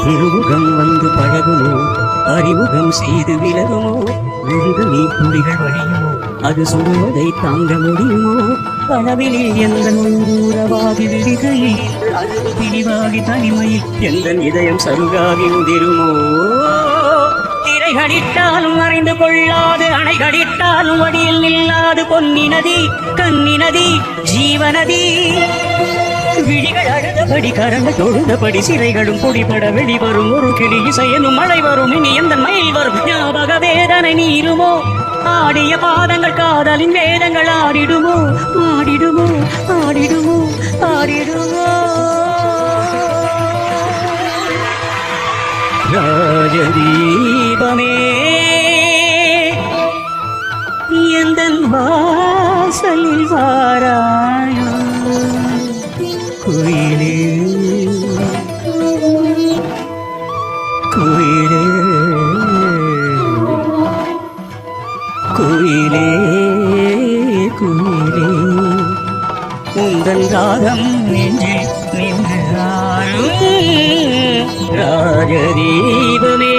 திருமுகம் வந்து பழகுமோ அறிமுகம் செய்து விலகுமோ விழுத நீ துளிகள் வழியுமோ அது சுடுவதை தாங்க முடியுமோ கனவிலில் எந்த உறவாகி விடுகையில் அது பிரிவாகி தனிமையில் எந்த இதயம் சருகாகி உதிருமோ திரைகளிட்டாலும் மறைந்து கொள்ளாது அணைகளிட்டாலும் வடியில் நில்லாது பொன்னி நதி கன்னி நதி ஜீவநதி விழிகள் அழுதபடி கரண்ட தொழுதபடி சிறைகளும் பொடிபட வெளிவரும் ஒரு கிளி இசையனும் மழை வரும் இனி எந்த மயில் வரும் ஞாபக வேதனை நீருமோ ஆடிய பாதங்கள் காதலின் வேதங்கள் ஆடிடுமோ ஆடிடுமோ ஆடிடுமோ ஆடிடுமோ ராஜதீபமே எந்தன் வாசலில் வாராயோ குயிலே குயிலே குயிலே குயிலே உந்தன் ராகம் நெஞ்சில் நின்றாரும் ராஜதீபமே